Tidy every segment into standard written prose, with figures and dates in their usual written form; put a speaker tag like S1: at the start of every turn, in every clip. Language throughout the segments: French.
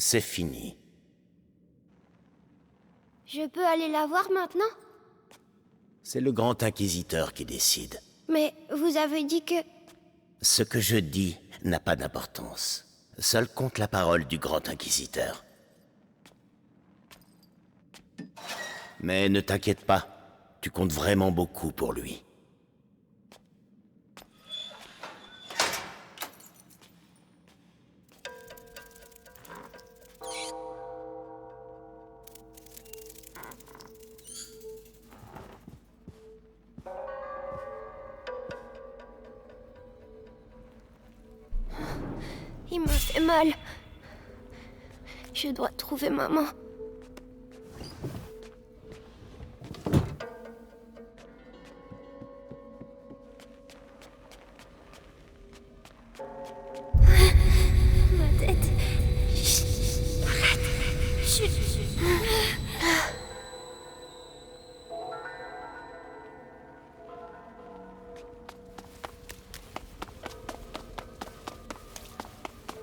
S1: C'est fini.
S2: Je peux aller la voir maintenant?
S1: C'est le Grand Inquisiteur qui décide.
S2: Mais vous avez dit que...
S1: Ce que je dis n'a pas d'importance. Seule compte la parole du Grand Inquisiteur. Mais ne t'inquiète pas, tu comptes vraiment beaucoup pour lui.
S2: Il m'a fait mal. Je dois trouver maman. Ma tête. Chut. Arrête. Chut.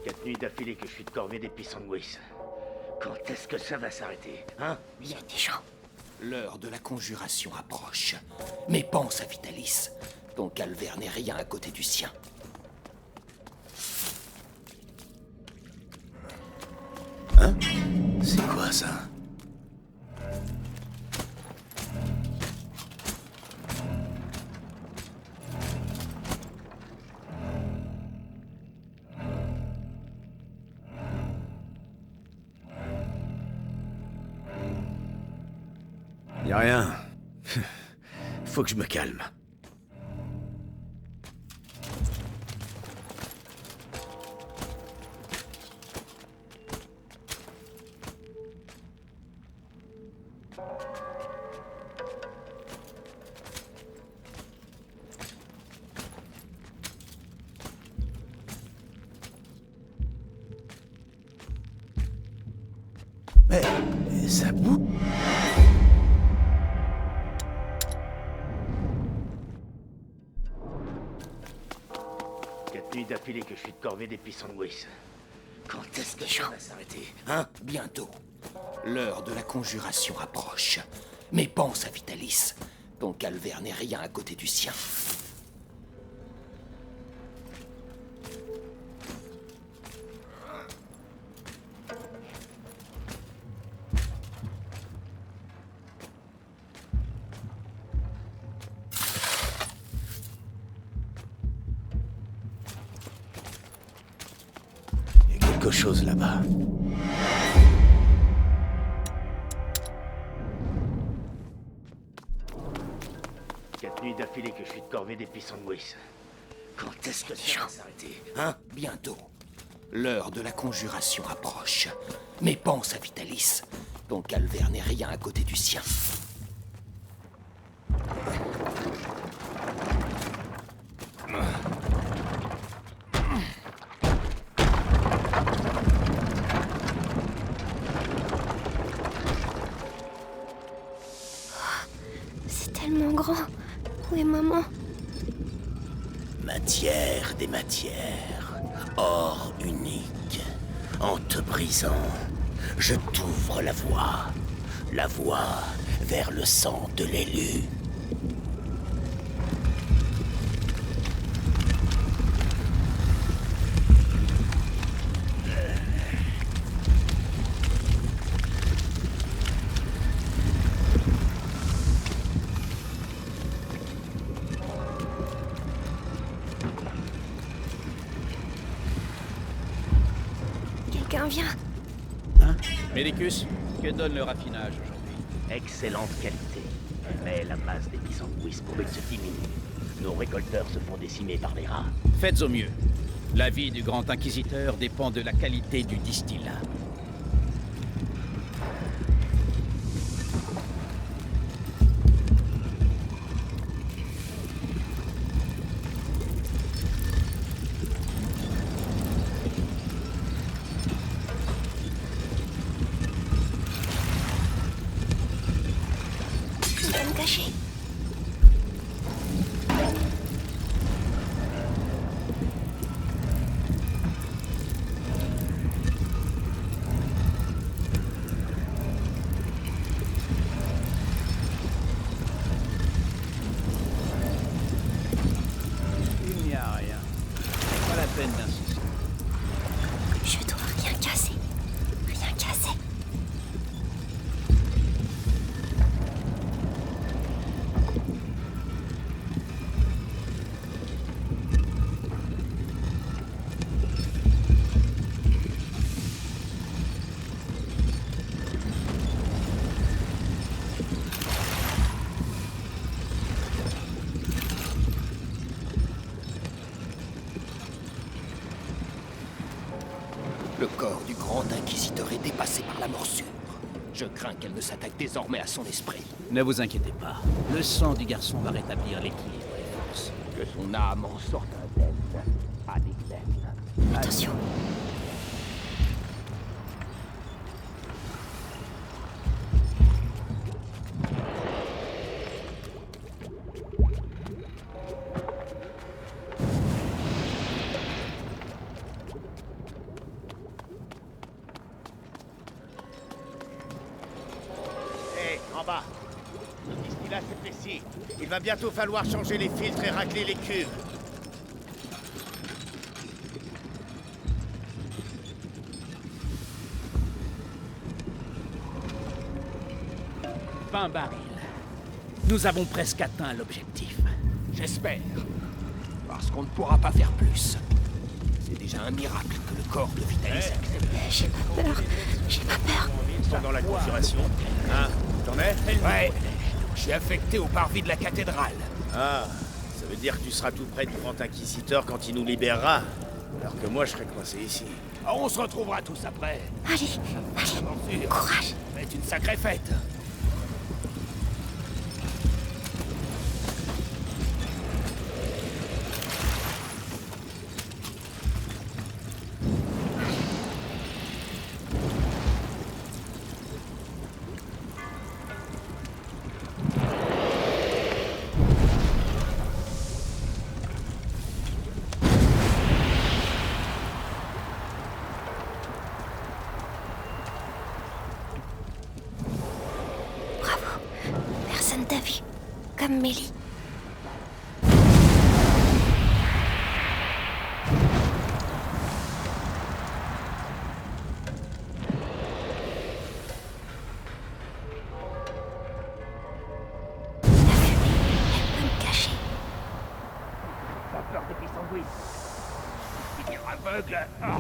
S3: Quatre nuits d'affilée que je suis de corvée des Pissanguis. Quand est-ce que ça va s'arrêter, hein?
S2: Il y a des gens.
S4: L'heure de la conjuration approche. Mais pense à Vitalis. Ton calvaire n'est rien à côté du sien.
S1: Hein? C'est quoi ça? Y a rien. Faut que je me calme. Mais ça bouge.
S3: Quatre nuits d'affilée que je suis de corvée des Pissanguis. Quand est-ce que ça va s'arrêter, hein?
S4: Bientôt. L'heure de la conjuration approche. Mais pense à Vitalis. Ton calvaire n'est rien à côté du sien.
S1: Y a quelque chose là-bas.
S3: Quatre nuits d'affilée que je suis de corvée des Pissanguis. Quand est-ce que ça va s'arrêter, hein?
S4: Bientôt. L'heure de la conjuration approche. Mais pense à Vitalis. Ton calvaire n'est rien à côté du sien.
S2: C'est tellement grand. Où est maman?
S1: Matière des matières, or unique. En te brisant, je t'ouvre la voie vers le sang de l'élu.
S2: Quelqu'un vient.
S5: Médicus, que donne le raffinage aujourd'hui?
S3: Excellente qualité. Mais la masse des Pissanguis pourrait se diminuer. Nos récolteurs se font décimer par les rats.
S5: Faites au mieux. La vie du Grand Inquisiteur dépend de la qualité du distillat.
S2: Je dois me cacher.
S4: Le corps du grand inquisiteur est dépassé par la morsure. Je crains qu'elle ne s'attaque désormais à son esprit.
S5: Ne vous inquiétez pas. Le sang du garçon va rétablir l'équilibre des forces.
S4: Que son âme en sorte indemne.
S2: Attention.
S6: Hé, en bas. Le distillat s'épaissit. Il va bientôt falloir changer les filtres et racler les cuves.
S5: 20 barils. Nous avons presque atteint l'objectif.
S4: J'espère. Parce qu'on ne pourra pas faire plus. C'est déjà un miracle que le corps de Vitalis accepte.
S2: J'ai pas peur. J'ai pas peur.
S6: Ils sont dans la conjuration. Hein? T'en es?
S4: Ouais. Je suis affecté au parvis de la cathédrale.
S6: Ah, ça veut dire que tu seras tout près du grand inquisiteur quand il nous libérera. Alors que moi, je serai coincé ici.
S4: On se retrouvera tous après.
S2: Allez, allez, courage.
S4: Ça va être une sacrée fête.
S2: Bravo. Personne t'a vu. Comme Mélie. La fumée, elle peut me cacher.
S3: Pas peur des petits sandwichs. Il est aveugle. Ah.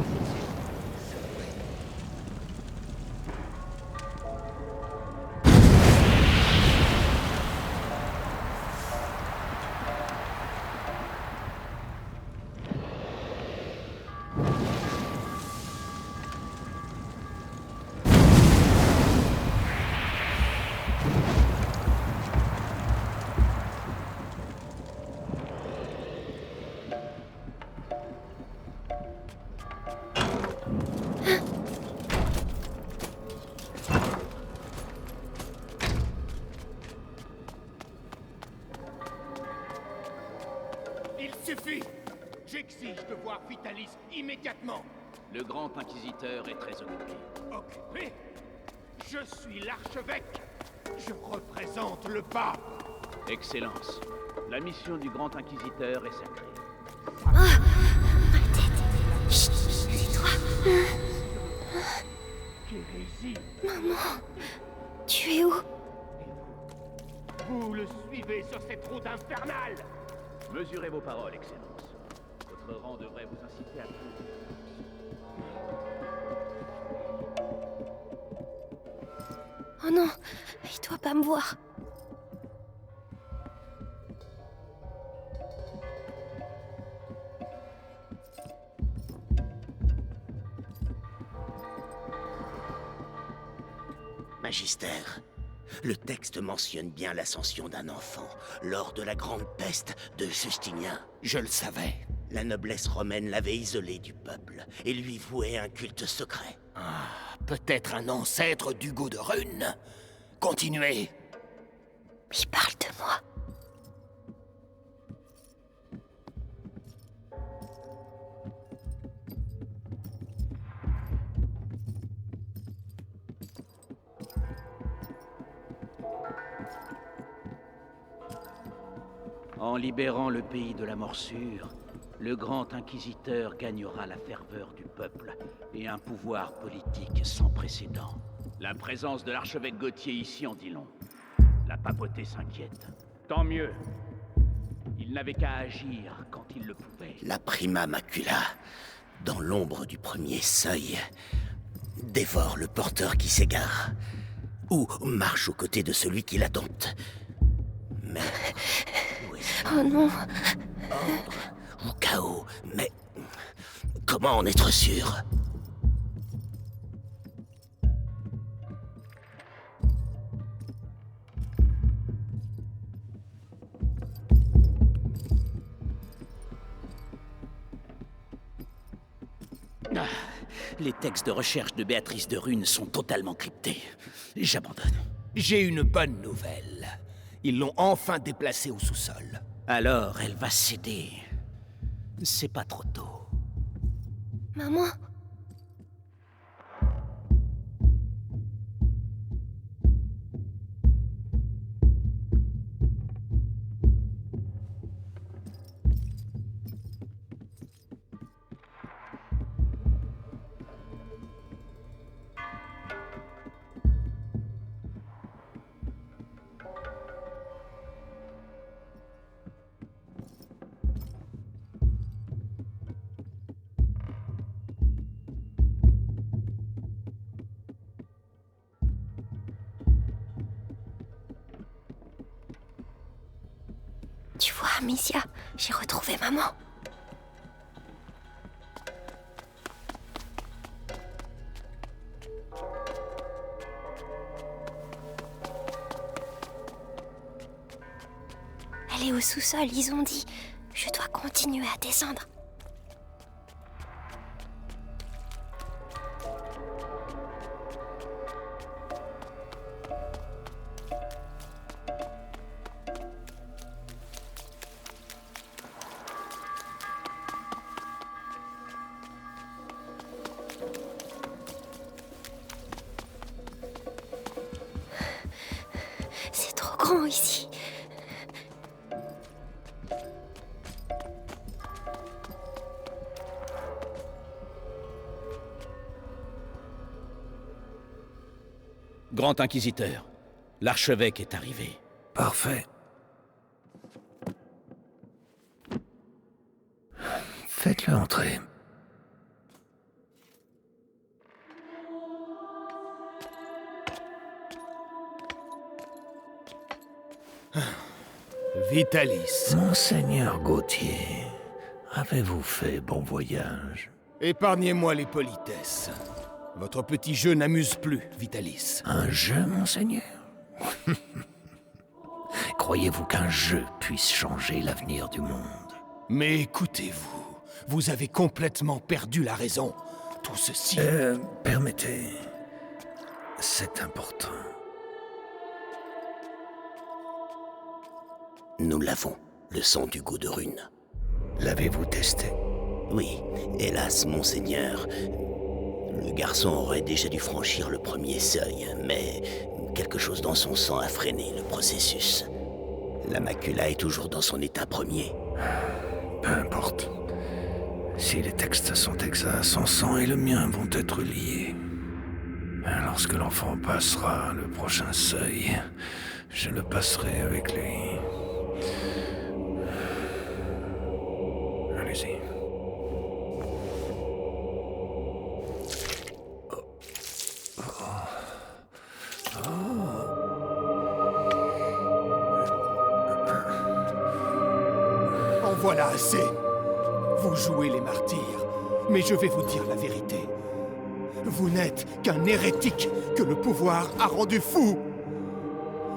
S4: Il suffit. J'exige de voir Vitalis immédiatement.
S5: Le grand inquisiteur est très occupé.
S4: Occupé. Je suis l'archevêque. Je représente le pape.
S5: Excellence, la mission du grand inquisiteur est sacrée.
S2: Ma tête. Chut, tais-toi.
S4: Kérésie.
S2: Maman, tu es où?
S4: Vous le suivez sur cette route infernale.
S5: Mesurez vos paroles, Excellence. Votre rang devrait vous inciter à tout.
S2: Oh non, il doit pas me voir.
S1: Magistère, le texte mentionne bien l'ascension d'un enfant lors de la grande peste de Justinien.
S4: Je le savais.
S1: La noblesse romaine l'avait isolé du peuple et lui vouait un culte secret.
S4: Peut-être un ancêtre d'Hugo de Rune. Continuez.
S2: Il parle de moi.
S5: En libérant le pays de la morsure, le grand inquisiteur gagnera la ferveur du peuple et un pouvoir politique sans précédent. La présence de l'archevêque Gauthier ici en dit long. La papauté s'inquiète. Tant mieux. Il n'avait qu'à agir quand il le pouvait.
S1: La prima macula, dans l'ombre du premier seuil, dévore le porteur qui s'égare, ou marche aux côtés de celui qui la dompte. Mais où est-ce
S2: Oh non,
S1: ordre ou chaos? Mais comment en être sûr?
S5: Ah, les textes de recherche de Béatrice de Rune sont totalement cryptés. J'abandonne.
S4: J'ai une bonne nouvelle. Ils l'ont enfin déplacée au sous-sol.
S5: Alors, elle va céder. C'est pas trop tôt.
S2: Maman? Tu vois, Amicia, j'ai retrouvé maman. Elle est au sous-sol, ils ont dit. Je dois continuer à descendre. C'est trop grand ici.
S5: Grand Inquisiteur, l'archevêque est arrivé.
S1: Parfait. Faites-le entrer.
S4: Vitalis,
S1: Monseigneur Gauthier, avez-vous fait bon voyage?
S4: épargnez-moi les politesses. Votre petit jeu n'amuse plus, Vitalis.
S1: Un jeu, monseigneur? Croyez-vous qu'un jeu puisse changer l'avenir du monde?
S4: Mais écoutez-vous, vous avez complètement perdu la raison. Tout ceci...
S1: Permettez... C'est important. Nous l'avons, le sang du goût de Rune. L'avez-vous testé? Oui, hélas, monseigneur. Le garçon aurait déjà dû franchir le premier seuil, mais quelque chose dans son sang a freiné le processus. La macula est toujours dans son état premier. Peu importe. Si les textes sont exacts, son sang et le mien vont être liés. Lorsque l'enfant passera le prochain seuil, je le passerai avec lui. Allez-y.
S4: En voilà assez. Vous jouez les martyrs, mais je vais vous dire la vérité. Vous n'êtes qu'un hérétique que le pouvoir a rendu fou.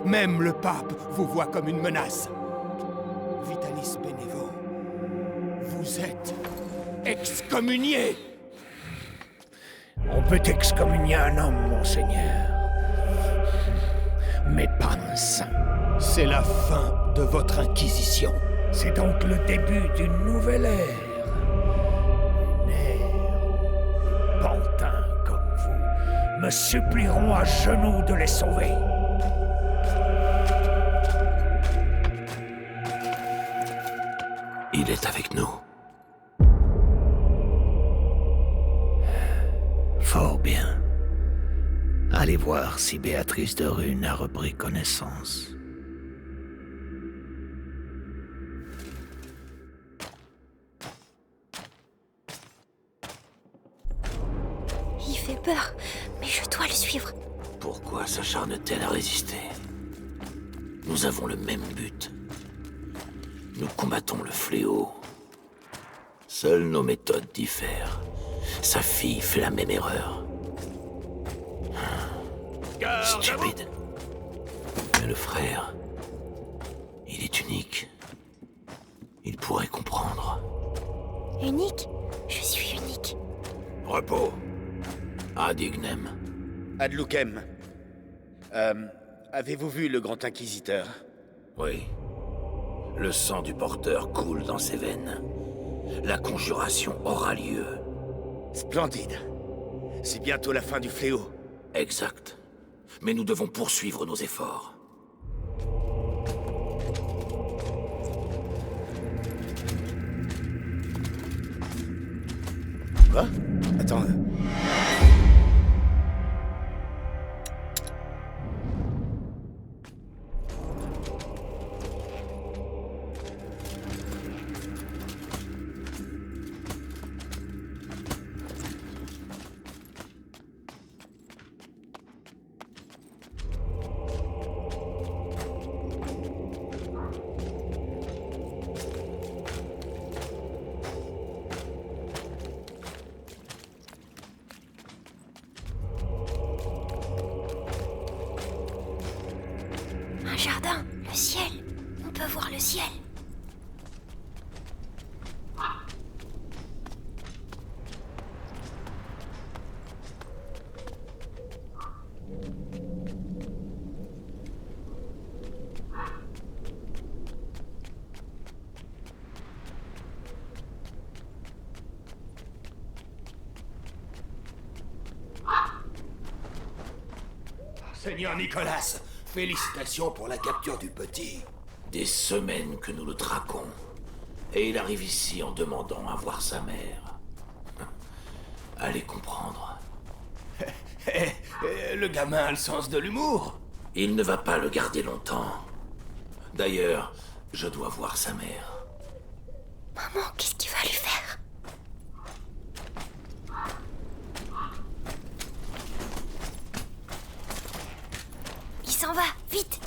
S4: Même le pape vous voit comme une menace. Vitalis Bénévent, vous êtes excommunié.
S1: On peut excommunier un homme, monseigneur. Mais pas un saint.
S4: C'est la fin de votre inquisition.
S1: C'est donc le début d'une nouvelle ère. Une ère où pantins comme vous me supplieront à genoux de les sauver. Il est avec nous. Fort bien. Allez voir si Béatrice de Rune a repris connaissance.
S2: Il fait peur, mais je dois le suivre.
S1: Pourquoi s'acharne-t-elle à résister? Nous avons le même but. Nous combattons le fléau. Seules nos méthodes diffèrent. Sa fille fait la même erreur. Stupide. Mais le frère, il est unique. Il pourrait comprendre.
S2: Unique? Je suis unique.
S7: Repos. Ad ignem.
S6: Ad lucem. Avez-vous vu le Grand Inquisiteur?
S7: Oui. Le sang du porteur coule dans ses veines. La conjuration aura lieu.
S6: Splendide. C'est bientôt la fin du fléau.
S7: Exact. Mais nous devons poursuivre nos efforts.
S6: Quoi? Attends.
S2: Un jardin, le ciel. On peut voir le ciel.
S8: Seigneur Nicolas, félicitations pour la capture du petit.
S7: Des semaines que nous le traquons. Et il arrive ici en demandant à voir sa mère. Allez comprendre.
S8: Le gamin a le sens de l'humour.
S7: Il ne va pas le garder longtemps. D'ailleurs, je dois voir sa mère.
S2: Maman, qu'est-ce qu'il va lui faire? Il s'en va, vite!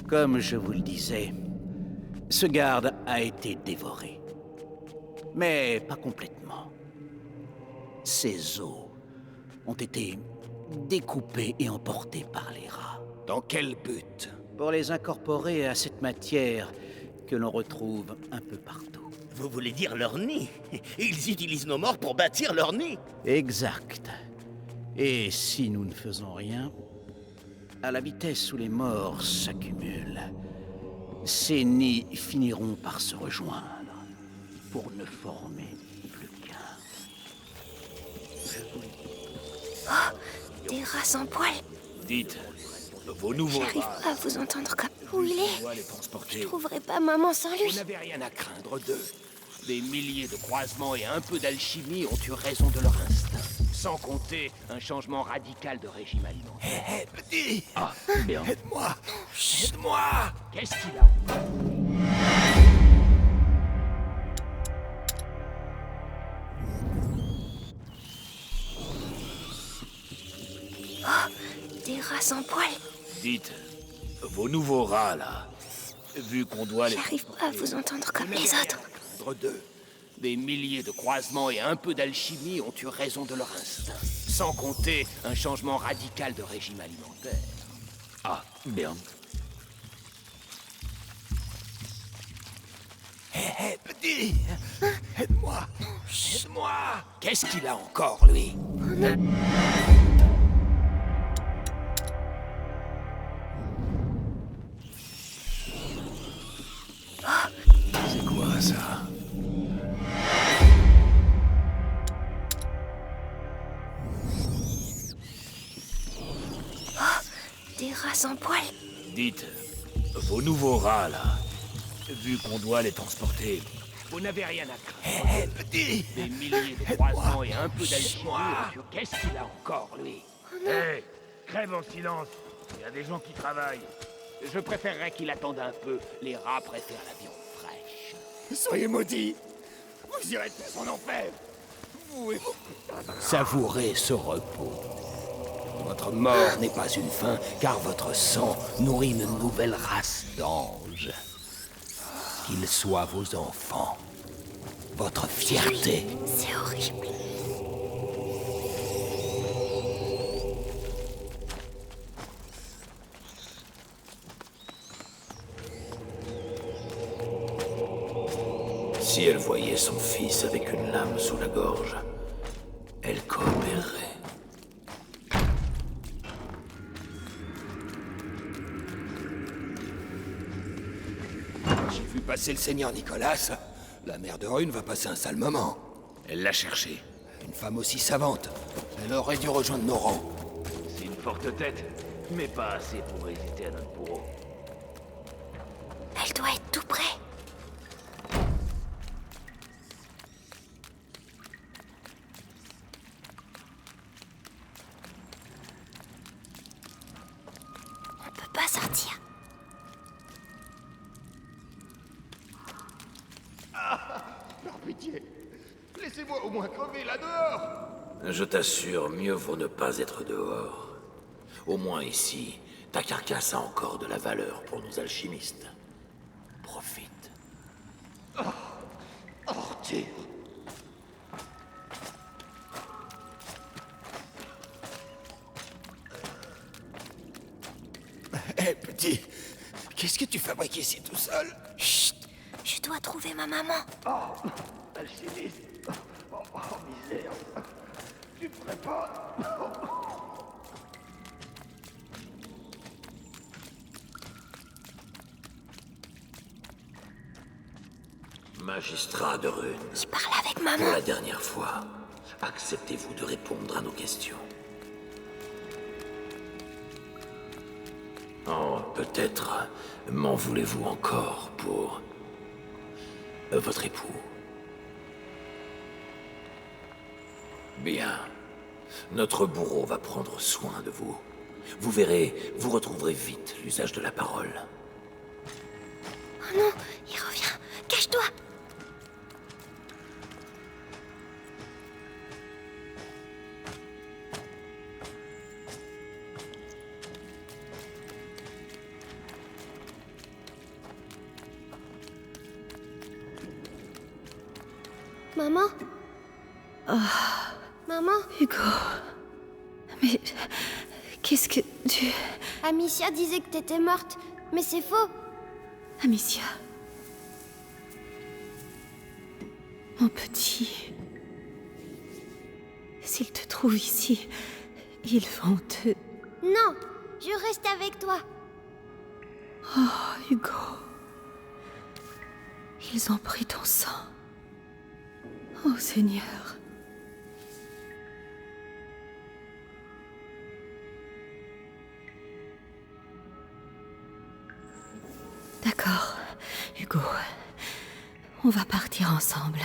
S5: Comme je vous le disais, ce garde a été dévoré. Mais pas complètement. Ses os ont été découpés et emportés par les rats.
S8: Dans quel but?
S5: Pour les incorporer à cette matière que l'on retrouve un peu partout.
S1: Vous voulez dire leur nid? Ils utilisent nos morts pour bâtir leur nid.
S5: Exact. Et si nous ne faisons rien, à la vitesse où les morts s'accumulent, ces nids finiront par se rejoindre pour ne former plus qu'un.
S2: Oh, des rats sans poils.
S8: Dites, vos nouveaux
S2: J'arrive
S8: rats,
S2: pas à vous entendre comme... Où il est?
S8: on doit les transporter.
S2: Je trouverai pas maman sans
S8: Vous
S2: lui.
S8: n'avez rien à craindre d'eux. Des milliers de croisements et un peu d'alchimie ont eu raison de leur instinct. Sans compter un changement radical de régime alimentaire. Hé, petit!
S5: Ah, bien.
S8: Aide-moi! Aide-moi! Qu'est-ce qu'il a?
S2: Des rats sans poils.
S8: Dites, vos nouveaux rats, là, vu qu'on doit les...
S2: J'arrive pas à vous entendre comme les autres.
S8: D'eux. Des milliers de croisements et un peu d'alchimie ont eu raison de leur instinct. Sans compter un changement radical de régime alimentaire.
S5: Ah, bien.
S8: Hé, petit! Aide-moi! Aide-moi! Qu'est-ce qu'il a encore, lui?
S2: Des rats sans poils.
S7: Dites, vos nouveaux rats, là, vu qu'on doit les transporter...
S5: Vous n'avez rien à craindre.
S4: Petit.
S5: Des milliers de croisements et un peu d'alchimie. Monsieur, qu'est-ce qu'il a encore, lui?
S6: Hé, crève en silence. Il y a des gens qui travaillent.
S5: Je préférerais qu'il attende un peu. Les rats préfèrent la viande fraîche.
S4: Soyez maudits. Vous irez tous en enfer. Vous et vos...
S8: Savourez ce repos. Votre mort n'est pas une fin, car votre sang nourrit une nouvelle race d'anges. Qu'ils soient vos enfants, votre fierté.
S2: C'est horrible.
S7: Si elle voyait son fils avec une lame sous la gorge, elle coopérerait.
S8: J'ai vu passer le seigneur Nicolas. La mère de Rune va passer un sale moment.
S7: Elle l'a cherché.
S8: Une femme aussi savante, elle aurait dû rejoindre nos rangs.
S3: C'est une forte tête, mais pas assez pour résister à notre bourreau.
S2: Elle doit être tout près. On peut pas sortir.
S4: Par pitié. Laissez-moi au moins crever là dehors.
S7: Je t'assure, mieux vaut ne pas être dehors. Au moins ici, ta carcasse a encore de la valeur pour nos alchimistes. Profite.
S4: Arthur. Hé, petit. Qu'est-ce que tu fabriques ici tout seul?
S2: Chut. Je dois trouver ma maman.
S6: Alchimiste. Oh, misère. Tu ferais pas...
S7: Magistrat de Rune,
S2: Je parle avec
S7: pour
S2: maman.
S7: la dernière fois, acceptez-vous de répondre à nos questions? Oh, peut-être m'en voulez-vous encore pour... votre époux? Bien. Notre bourreau va prendre soin de vous. Vous verrez, vous retrouverez vite l'usage de la parole.
S2: Oh non, il revient. Cache-toi. Maman? Maman?
S9: Hugo. Mais... Qu'est-ce que tu...
S2: Amicia disait que t'étais morte, mais c'est faux.
S9: Amicia. Mon petit... S'ils te trouvent ici, ils vont te...
S2: Non, je reste avec toi.
S9: Oh, Hugo. Ils ont pris ton sang. Oh, Seigneur. D'accord, Hugo. On va partir ensemble.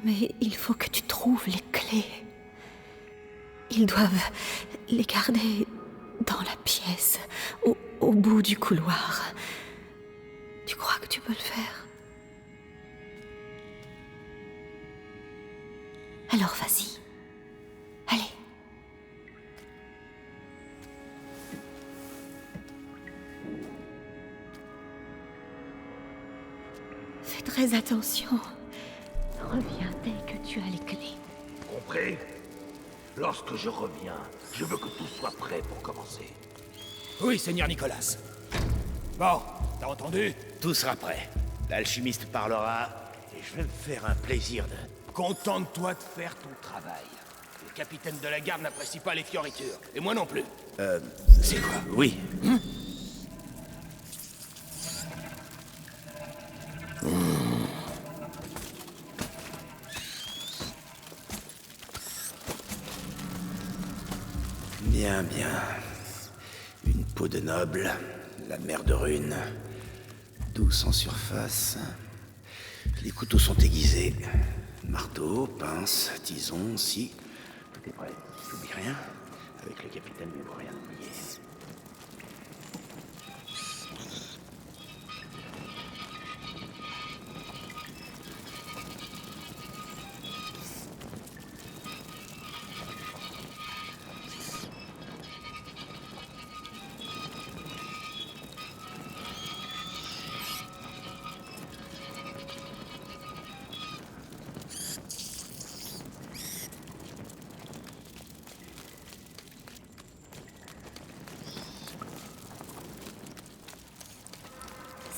S9: Mais il faut que tu trouves les clés. Ils doivent les garder dans la pièce, au bout du couloir. Tu crois que tu peux le faire? Alors vas-y. Allez. Fais très attention. Reviens dès que tu as les clés.
S7: Compris? Lorsque je reviens, je veux que tout soit prêt pour commencer.
S4: Oui, Seigneur Nicolas. Bon, t'as entendu?
S6: Tout sera prêt. L'alchimiste parlera et je vais me faire un plaisir de...
S8: Contente-toi de faire ton travail. Le capitaine de la garde n'apprécie pas les fioritures. Et moi non plus.
S6: C'est quoi? Oui. Bien, bien. Une
S1: Peau de noble, la mer de Rune. Douce en surface. Les couteaux sont aiguisés. Marteau, pince, tison, scie.
S3: Tout est prêt. J'oublie rien. Avec le capitaine, il ne faut rien oublier.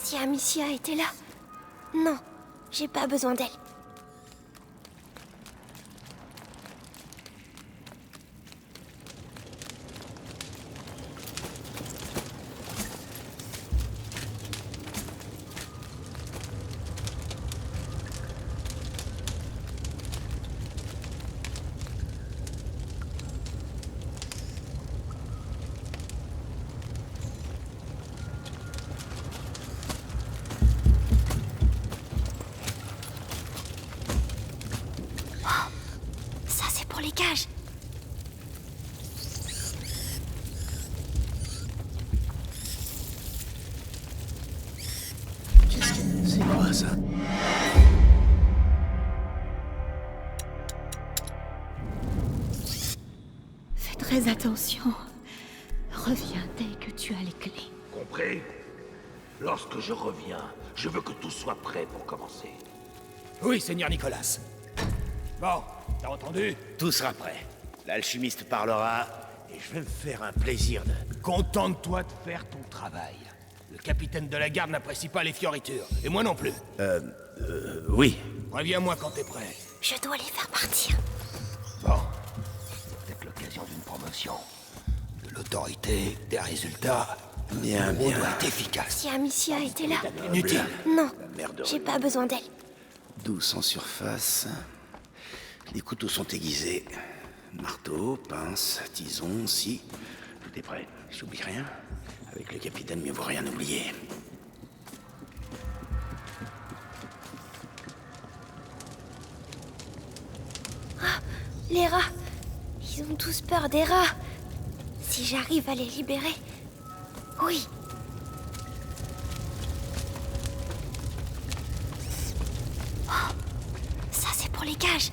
S2: Si Amicia était là... Non, j'ai pas besoin d'elle. Les cages.
S1: C'est quoi ça?
S9: Fais très attention. Reviens dès que tu as les clés.
S7: Compris? Lorsque je reviens, je veux que tout soit prêt pour commencer.
S4: Oui, Seigneur Nicolas. Bon, t'as entendu?
S6: Tout sera prêt. L'alchimiste parlera et je vais me faire un plaisir de...
S4: Contente-toi de faire ton travail. Le capitaine de la garde n'apprécie pas les fioritures. Et moi non plus.
S1: Oui.
S4: Reviens-moi quand t'es prêt.
S2: Je dois les faire partir.
S8: Bon. C'est peut-être l'occasion d'une promotion. De l'autorité, des résultats.
S1: Bien,
S8: On
S1: bien.
S8: doit être efficace.
S2: Si Amicia était là...
S4: Inutile.
S2: Non,
S1: mer de
S2: j'ai
S1: Rune.
S2: pas besoin d'elle.
S1: Douce en surface. Les couteaux sont aiguisés. Marteau, pince, tison, scie. Tout est prêt. J'oublie rien. Avec le capitaine, mieux vaut rien oublier.
S2: Les rats. Ils ont tous peur des rats. Si j'arrive à les libérer... Oui. Oh, ça c'est pour les cages.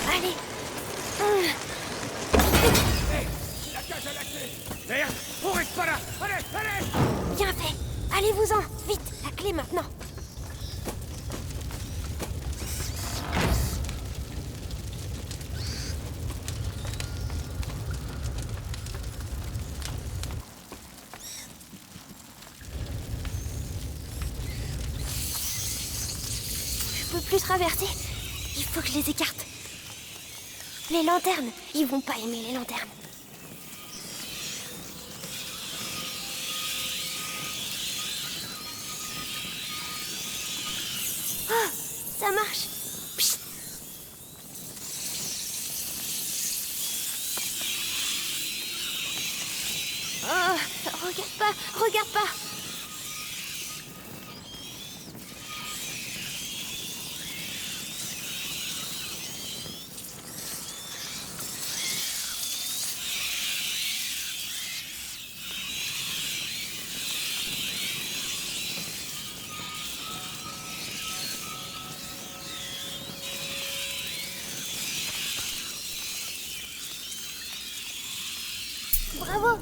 S2: Allez.
S4: La cage à la clé. Merde, on reste pas là. Allez, allez.
S2: Bien fait. Allez-vous-en. Vite, la clé maintenant. Je peux plus traverser. Il faut que je les écarte. Les lanternes, ils vont pas aimer les lanternes. Oh, ça marche. Psst. Oh, regarde pas, regarde pas. Bravo.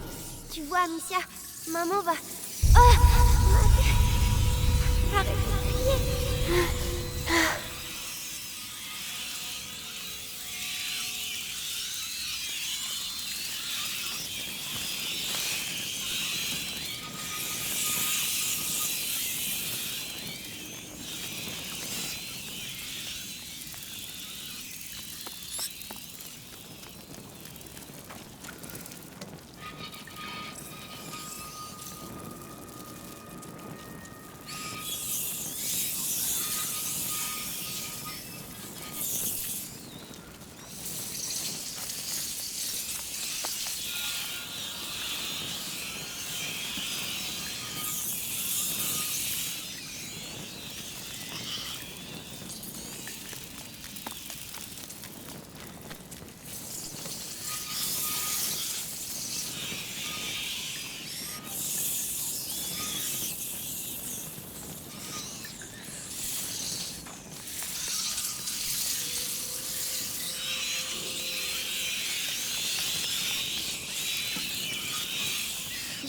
S2: Tu vois, Amicia, maman va... Oh, ma tête. Arrête de crier.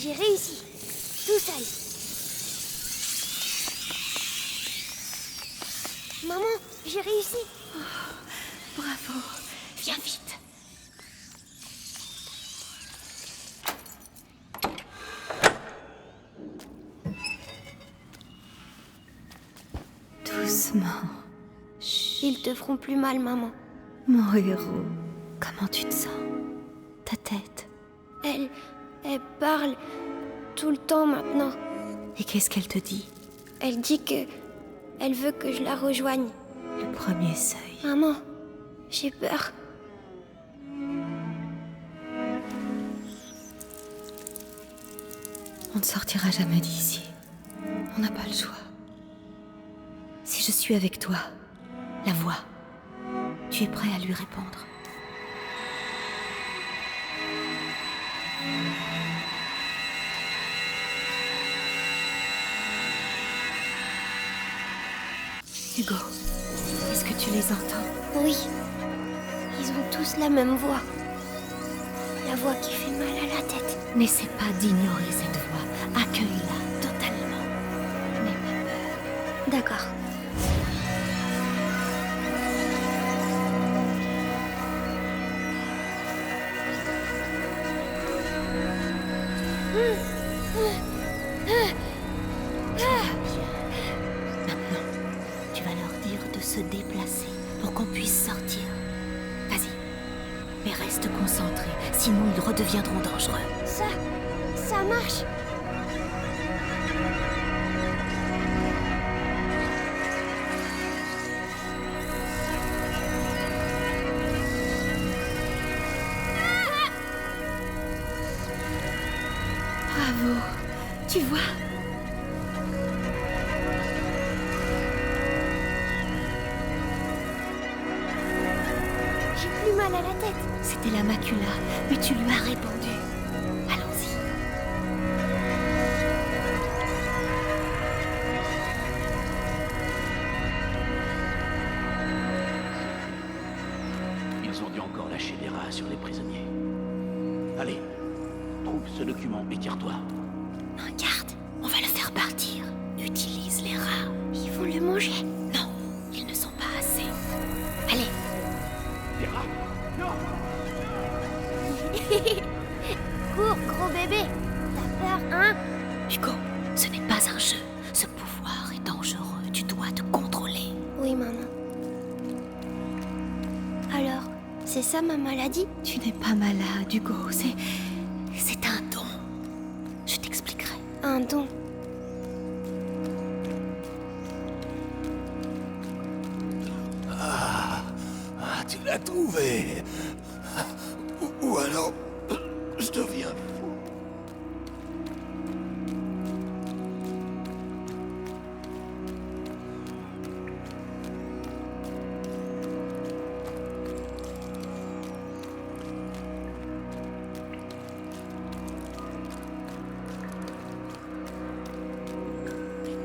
S2: J'ai réussi. Tout seul. Maman, j'ai réussi.
S9: Bravo. Viens vite. Doucement.
S2: Ils te feront plus mal, maman.
S9: Mon héros, comment tu te sens? Ta tête?
S2: Elle parle tout le temps maintenant.
S9: Et qu'est-ce qu'elle te dit?
S2: Elle dit que... Elle veut que je la rejoigne.
S9: Le premier seuil.
S2: Maman, j'ai peur.
S9: On ne sortira jamais d'ici. On n'a pas le choix. Si je suis avec toi, la voix, tu es prêt à lui répondre? Hugo, est-ce que tu les entends?
S2: Oui. Ils ont tous la même voix. La voix qui fait mal à la tête.
S9: N'essaie pas d'ignorer cette voix. Accueille-la totalement. N'aie pas peur.
S2: D'accord.
S9: Maintenant, tu vas leur dire de se déplacer pour qu'on puisse sortir. Vas-y. Mais reste concentré, sinon ils redeviendront dangereux.
S2: Ça marche.
S9: Bravo. Tu vois?
S2: J'ai plus mal à la tête.
S9: C'était la macula, mais tu lui as répondu. Allons-y.
S5: Ils ont dû encore lâcher des rats sur les prisonniers. Allez, trouve ce document et tire-toi.
S9: Regarde, on va le faire partir. Utilise les rats.
S2: Ils vont le manger.
S9: Non, ils ne sont pas assez. Allez.
S5: Des rats? Non!
S2: Cours, gros bébé. T'as peur, hein?
S9: Hugo, ce n'est pas un jeu. Ce pouvoir est dangereux. Tu dois te contrôler.
S2: Oui, maman. Alors, c'est ça ma maladie?
S9: Tu n'es pas malade, Hugo. C'est un don. Je t'expliquerai.
S2: Un don.
S8: Tu l'as trouvé. Ou alors, je deviens fou.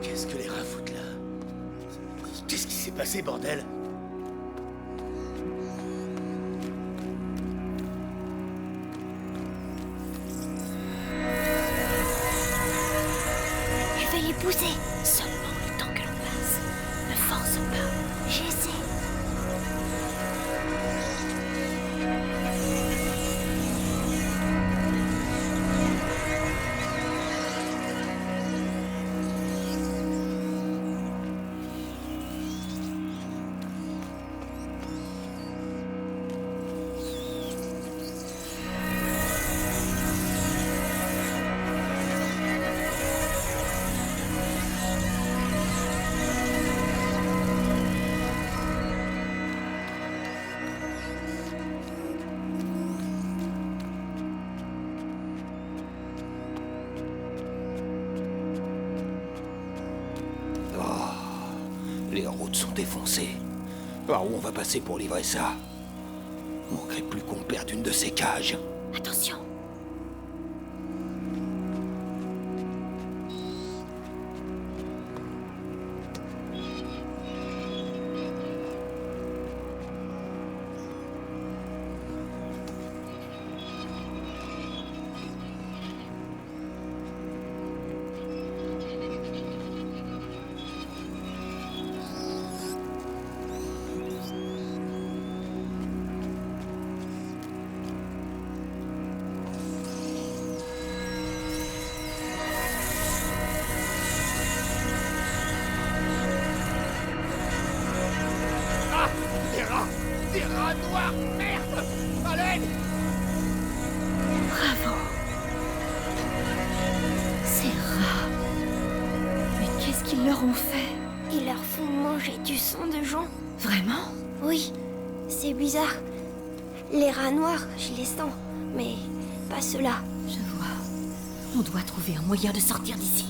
S1: Qu'est-ce que les rats foutent là? Qu'est-ce qui s'est passé, bordel?
S2: Je vais les pousser.
S9: Seulement le temps que l'on passe. Ne force pas.
S2: J'essaie.
S8: Les routes sont défoncées. Par où on va passer pour livrer ça? Manquerait plus qu'on perde une de ces cages.
S9: Attention. leur ont fait?
S2: Ils leur font manger du sang de gens.
S9: Vraiment?
S2: Oui, c'est bizarre. Les rats noirs, je les sens, mais pas ceux-là.
S9: Je vois. On doit trouver un moyen de sortir d'ici.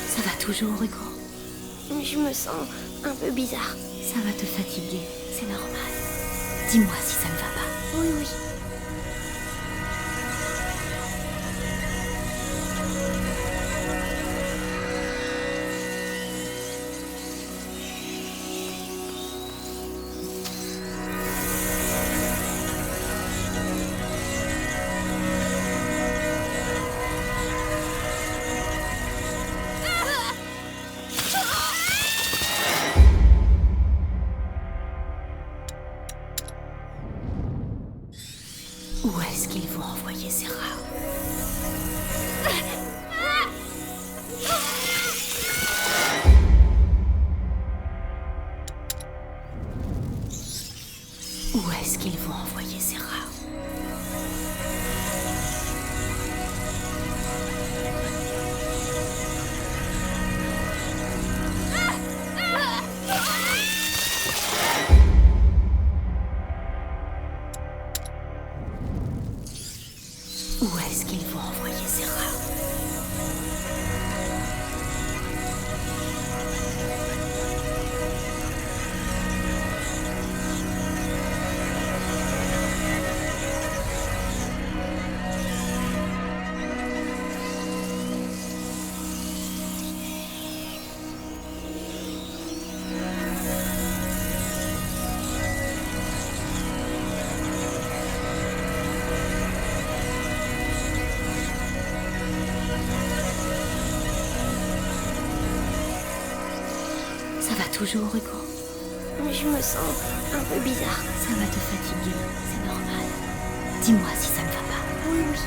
S9: Ça va toujours, Hugo?
S2: Je me sens un peu bizarre.
S9: Ça va te fatiguer, c'est normal. Dis-moi si ça ne va pas.
S2: Oui, oui.
S9: Où est-ce qu'ils vont envoyer ces rats? Où est-ce qu'ils vont envoyer ces rats? Où est-ce qu'ils vont envoyer ces rats? Ça va toujours, Hugo?
S2: Je me sens un peu bizarre.
S9: Ça va te fatiguer, c'est normal. Dis-moi si ça ne va pas.
S2: Oui, oui.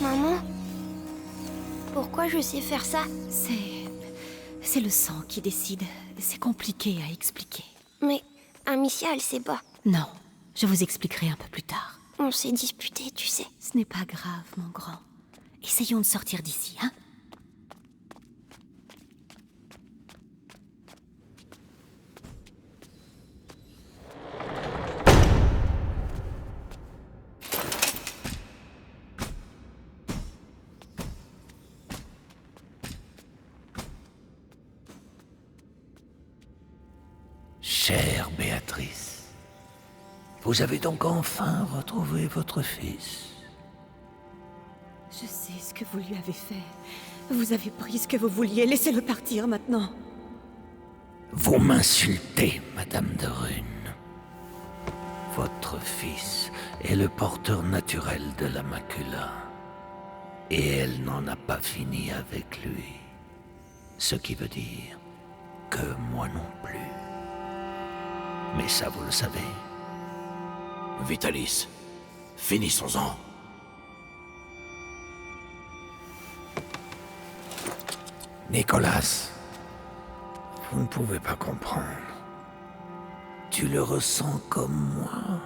S2: Maman? Pourquoi je sais faire ça?
S9: C'est le sang qui décide. C'est compliqué à expliquer.
S2: Mais Amicia, elle sait pas.
S9: Non, je vous expliquerai un peu plus tard.
S2: On s'est disputés, tu sais.
S9: Ce n'est pas grave, mon grand. Essayons de sortir d'ici, hein?
S8: Chère Béatrice, vous avez donc enfin retrouvé votre fils.
S9: Je sais ce que vous lui avez fait. Vous avez pris ce que vous vouliez. Laissez-le partir maintenant.
S8: Vous m'insultez, Madame de Rune. Votre fils est le porteur naturel de la macula. Et elle n'en a pas fini avec lui. Ce qui veut dire que moi non plus. Mais ça, vous le savez.
S7: Vitalis, finissons-en.
S8: Nicolas, vous ne pouvez pas comprendre. Tu le ressens comme moi,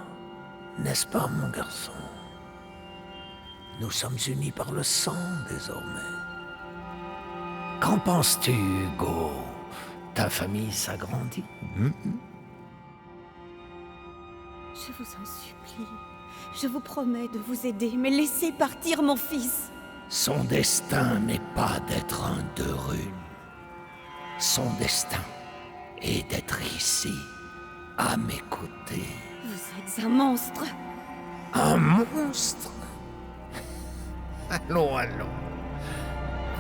S8: n'est-ce pas, mon garçon? Nous sommes unis par le sang, désormais. Qu'en penses-tu, Hugo? Ta famille s'agrandit?
S9: Je vous en supplie. Je vous promets de vous aider, mais laissez partir mon fils.
S8: Son destin n'est pas d'être un de Rune. Son destin est d'être ici, à mes côtés.
S9: Vous êtes un monstre.
S8: Un monstre?
S6: Allons, allons.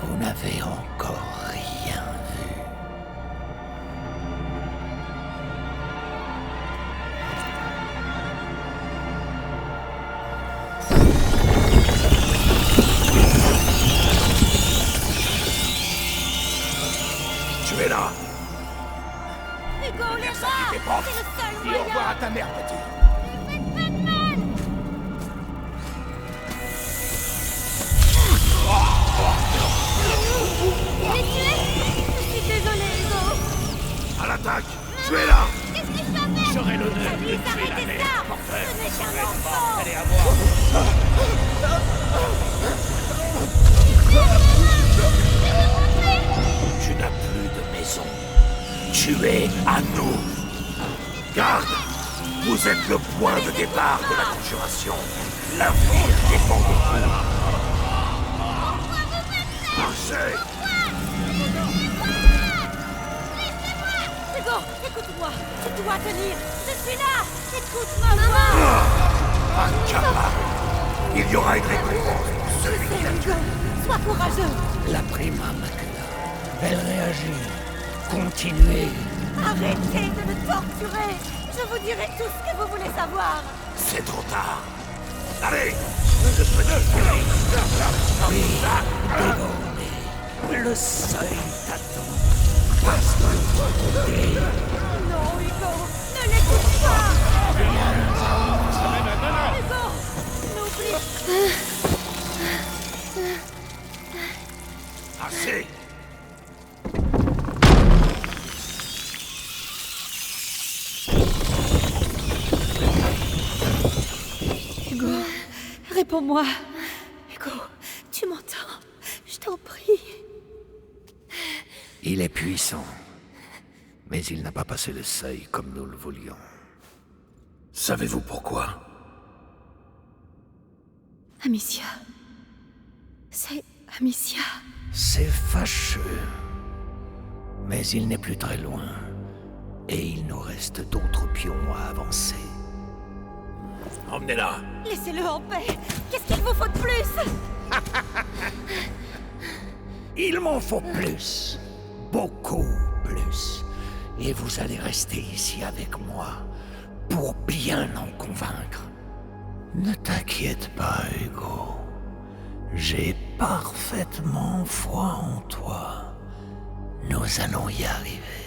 S8: Vous n'avez encore rien vu.
S7: Tu es là.
S2: Hugo, les rats! C'est le seul
S4: Dis au
S2: moyen!
S4: revoir à ta mère, petit.
S2: Ne faites pas de mal! Les tuer? Je suis désolée, Hugo!
S7: À l'attaque. Tu es là.
S2: Qu'est-ce que je dois faire?
S3: J'aurai l'honneur de
S2: Alice,
S3: tuer la
S2: arrêtez
S3: mère
S2: ça!
S3: porteur.
S2: Ce n'est qu'un enfant!
S3: Elle est à moi.
S7: Tu n'as plus de maison. Tu es à nous. Garde. Vous êtes le point de départ de la conjuration. L'avenir dépend de vous. Marchez.
S9: Hugo, écoute-moi. Tu dois tenir. Je suis là. Écoute ma voix.
S7: Incapable. Il y aura une récompense pour celui qui l'a tué.
S9: Sois courageux.
S8: La prima macula. Elle réagit. Continuez.
S9: Arrêtez de me torturer. Je vous dirai tout ce que vous voulez savoir.
S7: C'est trop tard. Allez.
S8: Oui, dévorez. Le seuil t'attend. Passe de l'autre côté.
S9: Non, Hugo, ne l'écoute pas. Hugo, n'oublie.
S7: Assez.
S9: Hugo, réponds-moi. Hugo, tu m'entends? Je t'en prie.
S8: Il est puissant. Mais il n'a pas passé le seuil comme nous le voulions.
S7: Savez-vous pourquoi?
S9: Amicia. C'est Amicia.
S8: C'est fâcheux. Mais il n'est plus très loin. Et il nous reste d'autres pions à avancer.
S7: Emmenez-la.
S9: Laissez-le en paix. Qu'est-ce qu'il vous faut de plus?
S8: Il m'en faut plus. Beaucoup plus. Et vous allez rester ici avec moi pour bien en convaincre. Ne t'inquiète pas, Hugo. J'ai parfaitement foi en toi. Nous allons y arriver.